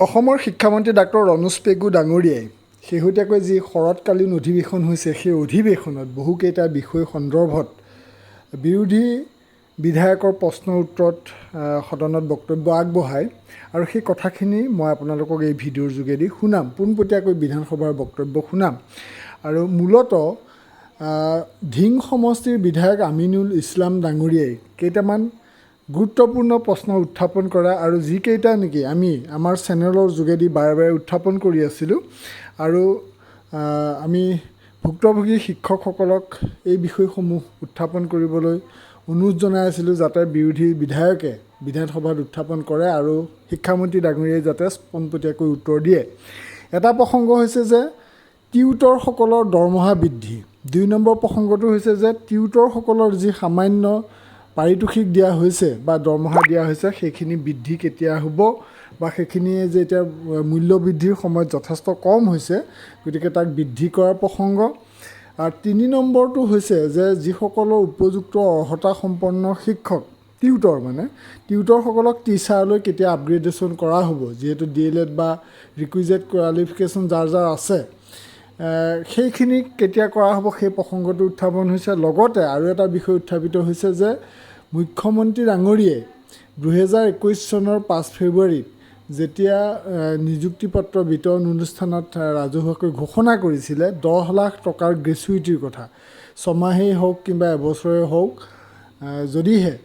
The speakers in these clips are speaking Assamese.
অসমৰ শিক্ষামন্ত্ৰী ডাক্তৰ ৰণোজ পেগু ডাঙৰীয়াই শেহতীয়াকৈ যি শৰৎকালীন অধিৱেশন হৈছে সেই অধিৱেশনত বহুকেইটা বিষয় সন্দৰ্ভত বিৰোধী বিধায়কৰ প্ৰশ্নৰ উত্তৰত সদনত বক্তব্য আগবঢ়ায় আৰু সেই কথাখিনি মই আপোনালোকক এই ভিডিঅ'ৰ যোগেদি শুনাম, পোনপটীয়াকৈ বিধানসভাৰ বক্তব্য শুনাম। আৰু মূলতঃ ধিং সমষ্টিৰ বিধায়ক আমিনুল ইছলাম ডাঙৰীয়াই কেইটামান গুৰুত্বপূৰ্ণ প্ৰশ্ন উত্থাপন কৰা আৰু যিকেইটা নেকি আমি আমাৰ চেনেলৰ যোগেদি বাৰে বাৰে উত্থাপন কৰি আছিলোঁ আৰু আমি ভুক্তভোগী শিক্ষকসকলক এই বিষয়সমূহ উত্থাপন কৰিবলৈ অনুৰোধ জনাই আছিলোঁ যাতে বিৰোধী বিধায়কে বিধানসভাত উত্থাপন কৰে আৰু শিক্ষামন্ত্ৰী ডাঙৰীয়াই যাতে পোনপটীয়াকৈ উত্তৰ দিয়ে। এটা প্ৰসংগ হৈছে যে টিউটৰসকলৰ দৰমহা বৃদ্ধি। ২ নম্বৰ প্ৰসংগটো হৈছে যে টিউটৰসকলৰ যি সামান্য পাৰিতোষিক দিয়া হৈছে বা দৰমহা দিয়া হৈছে সেইখিনি বৃদ্ধি কেতিয়া হ'ব বা সেইখিনিয়ে যে এতিয়া মূল্য বৃদ্ধিৰ সময়ত যথেষ্ট কম হৈছে, গতিকে তাক বৃদ্ধি কৰাৰ প্ৰসংগ। আৰু ৩ নম্বৰটো হৈছে যে যিসকলৰ উপযুক্ত অৰ্হতা সম্পন্ন শিক্ষক টিউটৰসকলক টিচাৰলৈ কেতিয়া আপগ্ৰেডেশ্যন কৰা হ'ব, যিহেতু DLED বা ৰিকুইজিট কোৱালিফিকেশ্যন যাৰ যাৰ আছে সেইখিনি কেতিয়া কৰা হ'ব সেই প্ৰসংগটো উত্থাপন হৈছে। লগতে আৰু এটা বিষয় উত্থাপিত হৈছে যে মুখ্যমন্ত্ৰী ডাঙৰীয়াই ২০২১ চনৰ ৫ ফেব্ৰুৱাৰীত যেতিয়া নিযুক্তি পত্ৰ বিতৰণ অনুষ্ঠানত ৰাজহুৱাকৈ ঘোষণা কৰিছিলে ১০ লাখ টকাৰ গ্ৰেচুইটিৰ কথা, ছমাহেই হওক কিংবা এবছৰেই হওক, যদিহে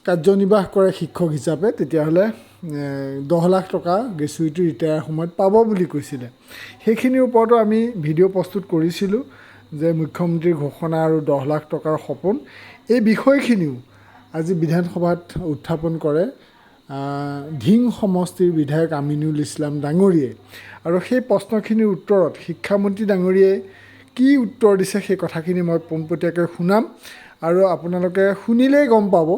কাৰ্যনিৰ্বাহ কৰে শিক্ষক হিচাপে তেতিয়াহ'লে ১০ লাখ টকা গ্ৰেচুইটি ৰিটায়াৰ সময়ত পাব বুলি কৈছিলে। সেইখিনিৰ ওপৰতো আমি ভিডিঅ' প্ৰস্তুত কৰিছিলোঁ যে মুখ্যমন্ত্ৰীৰ ঘোষণা আৰু ১০ লাখ টকাৰ সপোন, এই বিষয়খিনিও আজি বিধানসভাত উত্থাপন কৰে ধিং সমষ্টিৰ বিধায়ক আমিনুল ইছলাম ডাঙৰীয়াই। আৰু সেই প্ৰশ্নখিনিৰ উত্তৰত শিক্ষামন্ত্ৰী ডাঙৰীয়াই কি উত্তৰ দিছে সেই কথাখিনি মই পোনপটীয়াকৈ শুনাম আৰু আপোনালোকে শুনিলেই গম পাব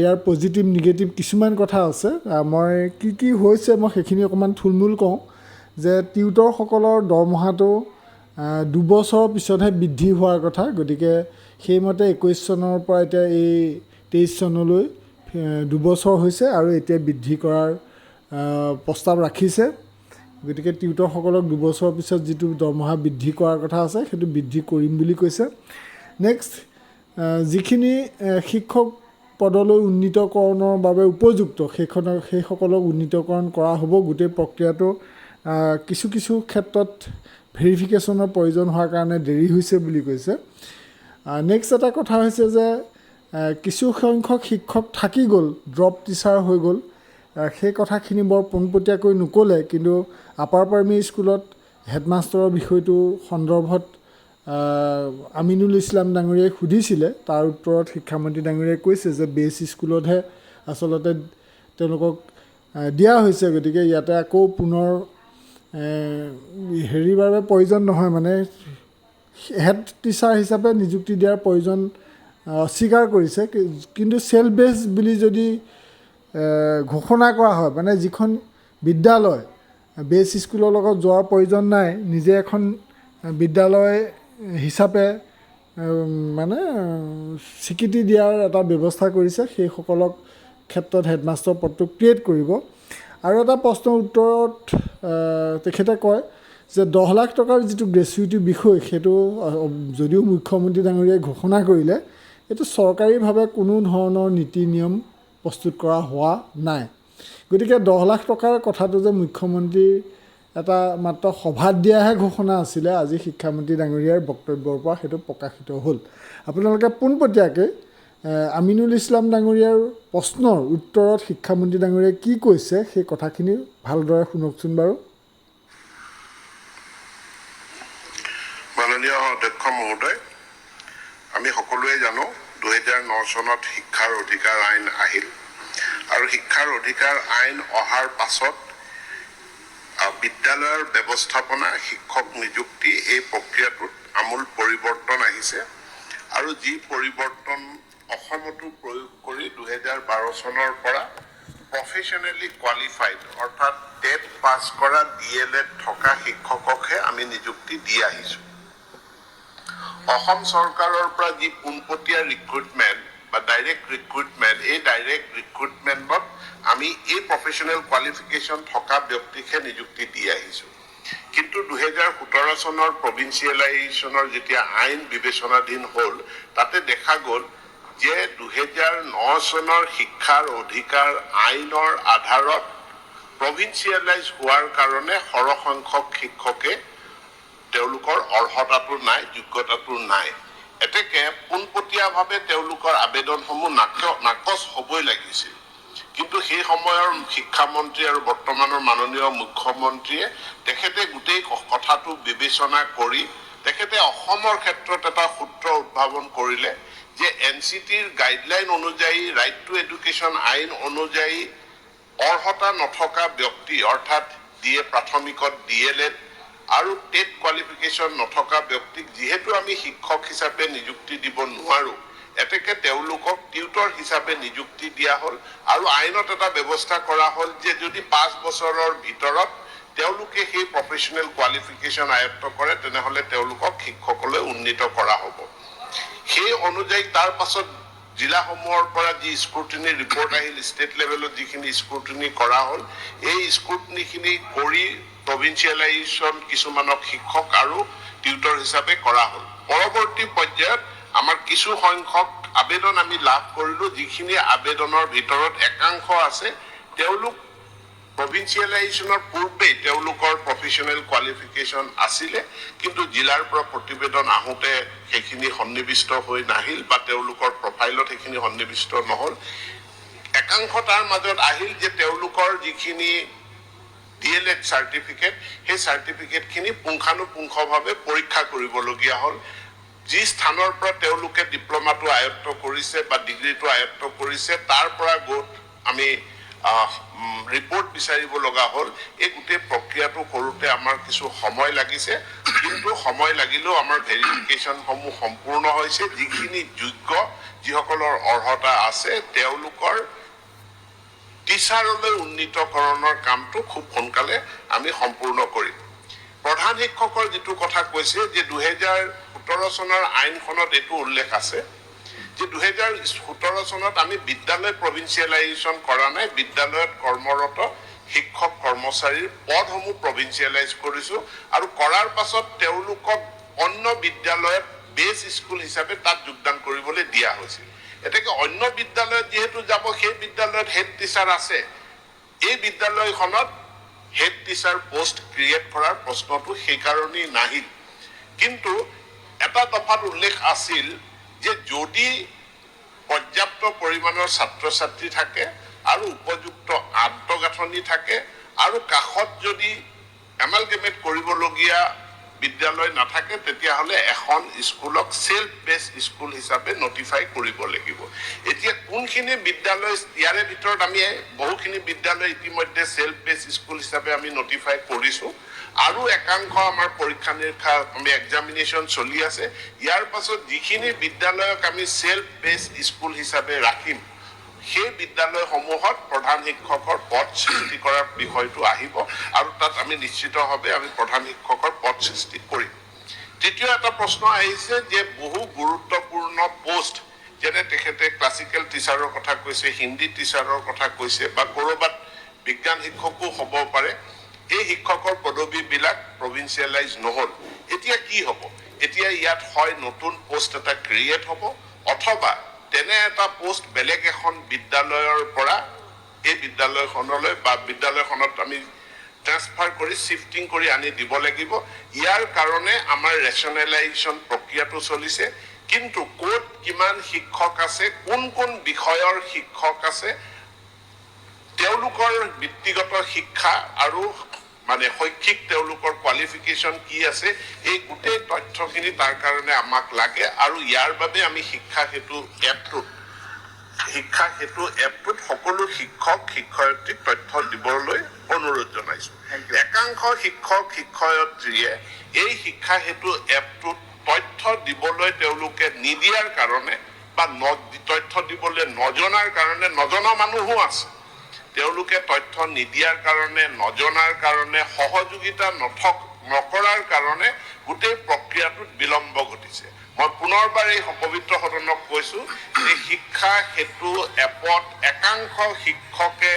ইয়াৰ পজিটিভ নিগেটিভ কিছুমান কথা আছে। মই কি হৈছে মই সেইখিনি অকণমান থুলমূল কওঁ যে টিউটৰসকলৰ দৰমহাটো ২ বছৰৰ পিছতহে বৃদ্ধি হোৱাৰ কথা, গতিকে সেইমতে ২১ চনৰ পৰা এতিয়া এই ২৩ চনলৈ ২ বছৰ হৈছে আৰু এতিয়া বৃদ্ধি কৰাৰ প্ৰস্তাৱ ৰাখিছে। গতিকে টিউটৰসকলক ২ বছৰৰ পিছত যিটো দৰমহা বৃদ্ধি কৰাৰ কথা আছে সেইটো বৃদ্ধি কৰিম বুলি কৈছে। নেক্সট, যিখিনি শিক্ষক পদলৈ উন্নীতকৰণৰ বাবে উপযুক্ত সেইসকলক উন্নীতকৰণ কৰা হ'ব। গোটেই প্ৰক্ৰিয়াটো কিছু ক্ষেত্ৰত ভেৰিফিকেশ্যনৰ প্ৰয়োজন হোৱাৰ কাৰণে দেৰি হৈছে বুলি কৈছে। নেক্সট এটা কথা হৈছে যে কিছু সংখ্যক শিক্ষক থাকি গ'ল, ড্ৰপ টিচাৰ হৈ গ'ল, সেই কথাখিনি বৰ পোনপটীয়াকৈ নক'লে, কিন্তু আপাৰ প্ৰাইমেৰী স্কুলত হেডমাষ্টাৰৰ বিষয়টো সন্দৰ্ভত আমিনুল ইছলাম ডাঙৰীয়াই সুধিছিলে, তাৰ উত্তৰত শিক্ষামন্ত্ৰী ডাঙৰীয়াই কৈছে যে বেছ স্কুলতহে আচলতে তেওঁলোকক দিয়া হৈছে, গতিকে ইয়াতে আকৌ পুনৰ হেৰিৰ বাবে প্ৰয়োজন নহয়, মানে হেড টিচাৰ হিচাপে নিযুক্তি দিয়াৰ প্ৰয়োজন অস্বীকাৰ কৰিছে। কিন্তু চেল্ফ বেছ বুলি যদি ঘোষণা কৰা হয়, মানে যিখন বিদ্যালয় বেছ স্কুলৰ লগত যোৱাৰ প্ৰয়োজন নাই, নিজে এখন বিদ্যালয় হিচাপে মানে স্বীকৃতি দিয়াৰ এটা ব্যৱস্থা কৰিছে, সেইসকলক ক্ষেত্ৰত হেডমাষ্টাৰ পদটো ক্ৰিয়েট কৰিব। আৰু এটা প্ৰশ্নৰ উত্তৰত তেখেতে কয় যে ১০ লাখ টকাৰ যিটো গ্ৰেচুইটিৰ বিষয় সেইটো যদিও মুখ্যমন্ত্ৰী ডাঙৰীয়াই ঘোষণা কৰিলে, এইটো চৰকাৰীভাৱে কোনো ধৰণৰ নীতি নিয়ম প্ৰস্তুত কৰা হোৱা নাই। গতিকে ১০ লাখ টকাৰ কথাটো যে মুখ্যমন্ত্ৰীৰ এটা মাত্ৰ সভাত দিয়াহে ঘোষণা আছিলে, আজি শিক্ষামন্ত্ৰী ডাঙৰীয়াৰ বক্তব্যৰ পৰা সেইটো প্ৰকাশিত হ'ল। আপোনালোকে পোনপটীয়াকৈ আমিনুল ইছলাম ডাঙৰীয়াৰ প্ৰশ্নৰ উত্তৰত শিক্ষামন্ত্ৰী ডাঙৰীয়াই কি কৈছে সেই কথাখিনি ভালদৰে শুনকচোন বাৰু। মাননীয় অধ্যক্ষ মহোদয়, আমি সকলোৱে জানো ২০০৯ চনত শিক্ষাৰ অধিকাৰ আইন আহিল আৰু শিক্ষাৰ অধিকাৰ আইন অহাৰ পাছত বিদ্যালয়ৰ ব্যৱস্থাপনা, শিক্ষক নিযুক্তি এই প্ৰক্ৰিয়াটোত আমূল পৰিৱৰ্তন আহিছে আৰু যি পৰিৱৰ্তন অসমতো প্ৰয়োগ কৰি ২০১২ চনৰ পৰা প্ৰফেশ্যনেলি কোৱালিফাইড অৰ্থাৎ টেট পাছ কৰা DLED থকা শিক্ষককহে আমি নিযুক্তি দি আহিছোঁ। অসম চৰকাৰৰ পৰা যি পোনপটীয়া ৰিক্ৰুটমেণ্ট বা ডাইৰেক্ট ৰিক্ৰুটমেণ্ট, এই ডাইৰেক্ট ৰিক্ৰুটমেণ্টত আমি এই প্ৰফেশ্যনেল কোৱালিফিকেশ্যন থকা ব্যক্তিকহে নিযুক্তি দি আহিছোঁ। কিন্তু 2017 চনৰ প্ৰভিন্সিয়েলাইজেশ্যনৰ যেতিয়া আইন বিবেচনাধীন হ'ল, তাতে দেখা গ'ল যে 2009 চনৰ শিক্ষাৰ অধিকাৰ আইনৰ আধাৰত প্ৰভিন্সিয়েলাইজ হোৱাৰ কাৰণে সৰহসংখ্যক শিক্ষকে তেওঁলোকৰ অৰ্হতাটো নাই, যোগ্যতাটো নাই। এতেকে পোনপটীয়াভাৱে তেওঁলোকৰ আবেদনসমূহ নাকচ হ'বই লাগিছিল। কিন্তু সেই সময়ৰ শিক্ষামন্ত্ৰী আৰু বৰ্তমানৰ মাননীয় মুখ্যমন্ত্ৰীয়ে তেখেতে গোটেই কথাটো বিবেচনা কৰি তেখেতে অসমৰ ক্ষেত্ৰত এটা সূত্ৰ উদ্ভাৱন কৰিলে যে NCTৰ গাইডলাইন অনুযায়ী, ৰাইট টু এডুকেশ্যন আইন অনুযায়ী অৰ্হতা নথকা ব্যক্তি অৰ্থাৎ প্ৰাথমিকত DLED আৰু টেট কোৱালিফিকেশ্যন নথকা ব্যক্তিক যিহেতু আমি শিক্ষক হিচাপে নিযুক্তি দিব নোৱাৰোঁ, এতেকে তেওঁলোকক টিউটৰ হিচাপে নিযুক্তি দিয়া হ'ল আৰু আইনত এটা ব্যৱস্থা কৰা হ'ল যে যদি 5 বছৰৰ ভিতৰত তেওঁলোকে সেই প্ৰফেশ্যনেল কোৱালিফিকেশ্যন আয়ত্ত কৰে তেনেহ'লে তেওঁলোকক শিক্ষকলৈ উন্নীত কৰা হ'ব। সেই অনুযায়ী তাৰ পাছত জিলাসমূহৰ পৰা যি স্ক্ৰুটিনি ৰিপৰ্ট আহিল, ষ্টেট লেভেলত যিখিনি স্ক্ৰুটিনি কৰা হ'ল, এই স্ক্ৰুটিনিখিনি কৰি প্ৰভিন্সিয়েলাইজেশ্যন কিছুমানক শিক্ষক আৰু টিউটৰ হিচাপে কৰা হ'ল। পৰৱৰ্তী পৰ্যায়ত আমাৰ কিছু সংখ্যক আবেদন আমি লাভ কৰিলোঁ, যিখিনি আবেদনৰ ভিতৰত একাংশ আছে তেওঁলোক প্ৰভিন্সিয়েলাইজেশ্যনৰ পূৰ্বেই তেওঁলোকৰ প্ৰফেশ্যনেল কোৱালিফিকেশ্যন আছিলে, কিন্তু জিলাৰ পৰা প্ৰতিবেদন আহোঁতে সেইখিনি সন্নিৱিষ্ট হৈ নাহিল বা তেওঁলোকৰ প্ৰফাইলত সেইখিনি সন্নিৱিষ্ট নহ'ল। একাংশ তাৰ মাজত আহিল যে তেওঁলোকৰ যিখিনি DLED চাৰ্টিফিকেট, সেই চাৰ্টিফিকেটখিনি পুংখানুপুংখভাৱে পৰীক্ষা কৰিবলগীয়া হ'ল। যি স্থানৰ পৰা তেওঁলোকে ডিপ্ল'মাটো আয়ত্ত কৰিছে বা ডিগ্ৰীটো আয়ত্ত কৰিছে তাৰ পৰা গৈ আমি ৰিপৰ্ট বিচাৰিব লগা হ'ল। এই গোটেই প্ৰক্ৰিয়াটো কৰোঁতে আমাৰ কিছু সময় লাগিছে, কিন্তু সময় লাগিলেও আমাৰ ভেৰিফিকেশ্যনসমূহ সম্পূৰ্ণ হৈছে। যিখিনি যোগ্য, যিসকলৰ অৰ্হতা আছে, তেওঁলোকৰ টিচাৰলৈ উন্নীতকৰণৰ কামটো খুব সোনকালে আমি সম্পূৰ্ণ কৰিম। প্ৰধান শিক্ষকৰ যিটো কথা কৈছে যে 2017 চনৰ আইনখনত এইটো উল্লেখ আছে যে 2017 চনত আমি বিদ্যালয় প্ৰভিন্সিয়েলাইজেশ্যন কৰা নাই, বিদ্যালয়ত কৰ্মৰত শিক্ষক কৰ্মচাৰীৰ পদসমূহ প্ৰভিন্সিয়েলাইজ কৰিছোঁ আৰু কৰাৰ পাছত তেওঁলোকক অন্য বিদ্যালয়ত বেছ স্কুল হিচাপে তাত যোগদান কৰিবলৈ দিয়া হৈছিল। এতেকে অন্য বিদ্যালয়ত যিহেতু যাব, সেই বিদ্যালয়ত হেড টিচাৰ আছে, এই বিদ্যালয়খনত হেড টিচাৰ পোষ্ট ক্ৰিয়েট কৰাৰ প্ৰশ্নটো সেইকাৰণেই নাহিল। কিন্তু এটা দফাত উল্লেখ আছিল যে যদি পৰ্যাপ্ত পৰিমাণৰ ছাত্ৰ ছাত্ৰী থাকে আৰু উপযুক্ত আন্তঃগাঁথনি থাকে আৰু কাষত যদি এমালগেমেট কৰিবলগীয়া বিদ্যালয় নাথাকে, তেতিয়াহ'লে এখন স্কুলক চেল্ফ বেছ স্কুল হিচাপে নটিফাই কৰিব লাগিব। এতিয়া কোনখিনি বিদ্যালয়, ইয়াৰে ভিতৰত আমি বহুখিনি বিদ্যালয় ইতিমধ্যে চেল্ফ বেছ স্কুল হিচাপে আমি নটিফাই কৰিছোঁ আৰু একাংশ আমাৰ পৰীক্ষা নিৰীক্ষা আমি এক্সামিনেশ্যন চলি আছে। ইয়াৰ পাছত যিখিনি বিদ্যালয়ক আমি চেল্ফ বেছ স্কুল হিচাপে ৰাখিম, সেই বিদ্যালয়সমূহত প্ৰধান শিক্ষকৰ পদ সৃষ্টি কৰাৰ বিষয়টো আহিব আৰু তাত আমি নিশ্চিতভাৱে আমি প্ৰধান শিক্ষকৰ পদ সৃষ্টি কৰিম। তৃতীয় এটা প্ৰশ্ন আহিছে যে বহু গুৰুত্বপূৰ্ণ পোষ্ট, যেনে তেখেতে ক্লাছিকেল টিচাৰৰ কথা কৈছে, হিন্দী টিচাৰৰ কথা কৈছে বা ক'ৰবাত বিজ্ঞান শিক্ষকো হ'ব পাৰে, এই শিক্ষকৰ পদবীবিলাক প্ৰভিন্সিয়েলাইজ নহ'ল। এতিয়া কি হ'ব? এতিয়া ইয়াত হয় নতুন পোষ্ট এটা ক্ৰিয়েট হ'ব অথবা তেনে এটা পোষ্ট বেলেগ এখন বিদ্যালয়ৰ পৰা এই বিদ্যালয়খনলৈ বা বিদ্যালয়খনত আমি ট্ৰান্সফাৰ কৰি শিফটিং কৰি আনি দিব লাগিব। ইয়াৰ কাৰণে আমাৰ ৰেচনেলাইজেশ্যন প্ৰক্ৰিয়াটো চলিছে, কিন্তু ক'ত কিমান শিক্ষক আছে, কোন কোন বিষয়ৰ শিক্ষক আছে, তেওঁলোকৰ বৃত্তিগত শিক্ষা আৰু মানে শৈক্ষিক তেওঁলোকৰ কোৱালিফিকেশ্যন কি আছে, এই গোটেই তথ্যখিনি তাৰ কাৰণে আমাক লাগে আৰু ইয়াৰ বাবে আমি শিক্ষা সেতু এপটোত সকলো শিক্ষক শিক্ষয়িত্ৰীক তথ্য দিবলৈ অনুৰোধ জনাইছোঁ। একাংশ শিক্ষক শিক্ষয়িত্ৰীয়ে এই শিক্ষা সেতু এপটোত তথ্য দিবলৈ তেওঁলোকে নিদিয়াৰ কাৰণে বা তথ্য দিবলৈ নজনাৰ কাৰণে, নজনা মানুহো আছে, তেওঁলোকে তথ্য নিদিয়াৰ কাৰণে, নজনাৰ কাৰণে, সহযোগিতা নকৰাৰ কাৰণে গোটেই প্ৰক্ৰিয়াটোত বিলম্ব ঘটিছে মই পুনৰবাৰ এই পবিত্ৰ সদনক কৈছো যে শিক্ষা হেতু এপত একাংশ শিক্ষকে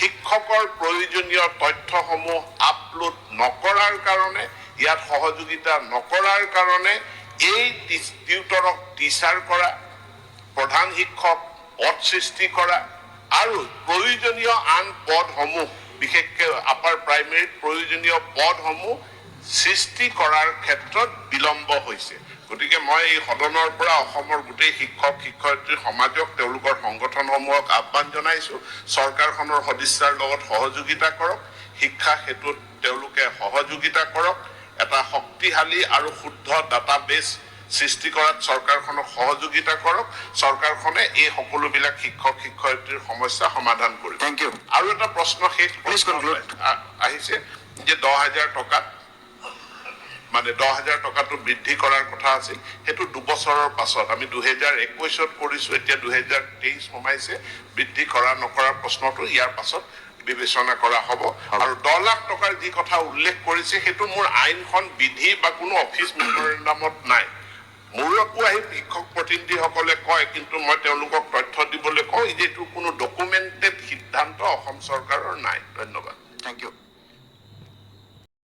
শিক্ষকৰ প্ৰয়োজনীয় তথ্যসমূহ আপলোড নকৰাৰ কাৰণে ইয়াত সহযোগিতা নকৰাৰ কাৰণে এই টিউটৰক টিচাৰ কৰা প্ৰধান শিক্ষক পদ সৃষ্টি কৰা আৰু প্ৰয়োজনীয় আন পদসমূহ বিশেষকৈ আপাৰ প্ৰাইমেৰীত প্ৰয়োজনীয় পদসমূহ সৃষ্টি কৰাৰ ক্ষেত্ৰত বিলম্ব হৈছে গতিকে মই এই সদনৰ পৰা অসমৰ গোটেই শিক্ষক শিক্ষয়িত্ৰী সমাজক তেওঁলোকৰ সংগঠনসমূহক আহ্বান জনাইছো চৰকাৰখনৰ সদিচ্ছাৰ লগত সহযোগিতা কৰক শিক্ষা হেতুত তেওঁলোকে সহযোগিতা কৰক এটা শক্তিশালী আৰু শুদ্ধ ডাটাবেছ সৃষ্টি কৰাত চৰকাৰখনক সহযোগিতা কৰক চৰকাৰখনে এই সকলোবিলাক শিক্ষক শিক্ষয়িত্ৰীৰ সমস্যা সমাধান কৰিব থ্যাংক ইউ আৰু এটা প্ৰশ্ন শেষ আহিছে যে 10,000 টকা মানে 10,000 টকাটো বৃদ্ধি কৰাৰ কথা আছিল হেতু 2 বছৰৰ পাছত আমি 2021ত কৰিছো এতিয়া 2023 সোমাইছে বৃদ্ধি কৰা নকৰা প্ৰশ্নটো ইয়াৰ পাছত বিবেচনা কৰা হ'ব আৰু 10 লাখ টকাৰ যি কথা উল্লেখ কৰিছে হেতু মোৰ আইনখন বিধি বা কোনো অফিচ মেমৰেণ্ডামত নাই মোৰকো আহি শিক্ষক প্ৰতিনিধিসকলে কয় কিন্তু মই তেওঁলোকক তথ্য দিবলৈ কওঁ যে এইটো কোনো ডকুমেণ্টেড সিদ্ধান্ত অসম চৰকাৰৰ নাই ধন্যবাদ থ্যাংক ইউ